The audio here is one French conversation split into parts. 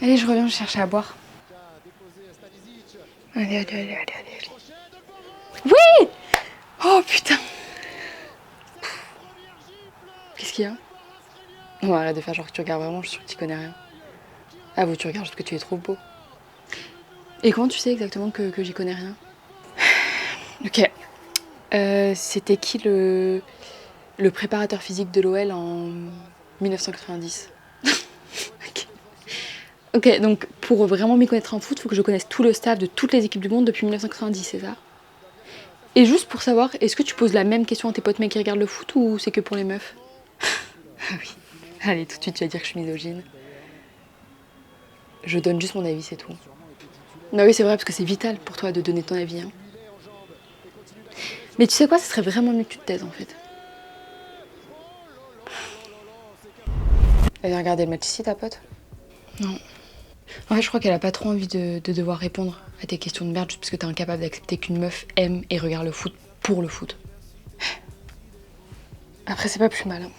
Allez, je reviens, je cherche à boire. Allez. Oui! Oh putain! Qu'est-ce qu'il y a? Non, arrête de faire genre que tu regardes vraiment, je suis sûre que tu connais rien. Ah vous, tu regardes juste que tu es trop beau. Et comment tu sais exactement que j'y connais rien? Ok. C'était qui le préparateur physique de l'OL en 1990? Ok. Ok, donc pour vraiment m'y connaître en foot, faut que je connaisse tout le staff de toutes les équipes du monde depuis 1990, c'est ça? Et juste pour savoir, est-ce que tu poses la même question à tes potes mecs qui regardent le foot ou c'est que pour les meufs? Ah oui. Allez, tout de suite tu vas dire que je suis misogyne. Je donne juste mon avis, c'est tout. Non oui, c'est vrai, parce que c'est vital pour toi de donner ton avis. Hein. Mais tu sais quoi, ce serait vraiment mieux que tu te taises en fait. Elle vient regarder le match ici, ta pote? Non. En fait, je crois qu'elle a pas trop envie de devoir répondre à tes questions de merde juste parce que t'es incapable d'accepter qu'une meuf aime et regarde le foot pour le foot. Après, c'est pas plus mal. Hein.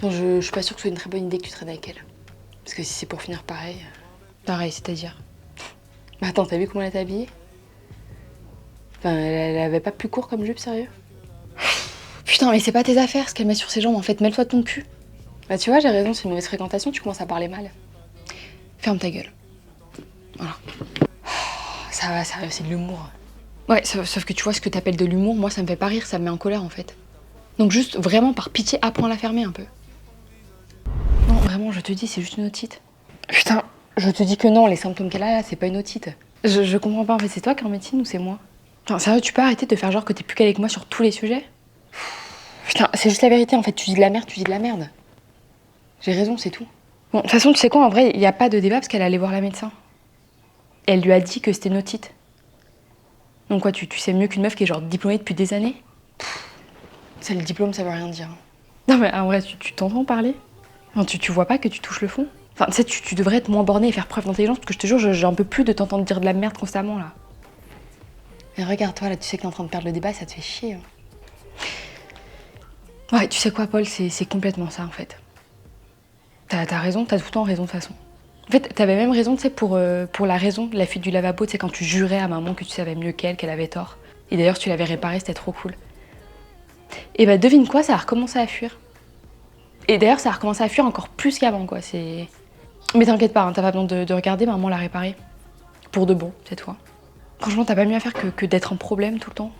Bon, je suis pas sûre que ce soit une très bonne idée que tu traînes avec elle. Parce que si c'est pour finir pareil. Pareil, c'est-à-dire. Mais attends, t'as vu comment elle était habillée? Enfin, elle avait pas plus court comme jupe, sérieux? Putain, mais c'est pas tes affaires ce qu'elle met sur ses jambes, en fait, mêle-toi de ton cul. Bah, tu vois, j'ai raison, c'est une mauvaise fréquentation, tu commences à parler mal. Ferme ta gueule. Voilà. Ça va, c'est de l'humour. Ouais, sauf que tu vois, ce que t'appelles de l'humour, moi, ça me fait pas rire, ça me met en colère, en fait. Donc, juste, vraiment, par pitié, apprends à la fermer un peu. Non, vraiment, je te dis, c'est juste une otite. Putain, je te dis que non, les symptômes qu'elle a là, c'est pas une otite. Je comprends pas, en fait, c'est toi qui es en médecine ou c'est moi? Enfin, sérieux, tu peux arrêter de faire genre que t'es plus calé que moi sur tous les sujets? Putain, c'est juste la vérité, en fait, tu dis de la merde, tu dis de la merde. J'ai raison, c'est tout. Bon, de toute façon, tu sais quoi, en vrai, il y a pas de débat parce qu'elle allait voir la médecin. Elle lui a dit que c'était une otite. Donc quoi, tu sais mieux qu'une meuf qui est genre diplômée depuis des années? C'est le diplôme, ça veut rien dire. Non mais en vrai, tu t'entends parler? Enfin, tu vois pas que tu touches le fond? Enfin, tu sais, tu devrais être moins borné et faire preuve d'intelligence parce que je te jure, j'en peux plus de t'entendre dire de la merde constamment là. Mais regarde-toi là, tu sais que t'es en train de perdre le débat, ça te fait chier. Hein. Ouais, tu sais quoi, Paul, c'est complètement ça en fait. T'as raison, t'as tout le temps raison de toute façon. En fait, t'avais même raison, tu sais, pour la raison, la fuite du lavabo, tu sais, quand tu jurais à maman que tu savais mieux qu'elle avait tort. Et d'ailleurs, tu l'avais réparé, c'était trop cool. Et bah, devine quoi, ça a recommencé à fuir. Et d'ailleurs, ça a recommencé à fuir encore plus qu'avant, quoi. C'est. Mais t'inquiète pas, hein, t'as pas besoin de regarder, maman l'a réparé. Pour de bon, cette fois. Franchement, t'as pas mieux à faire que d'être en problème tout le temps.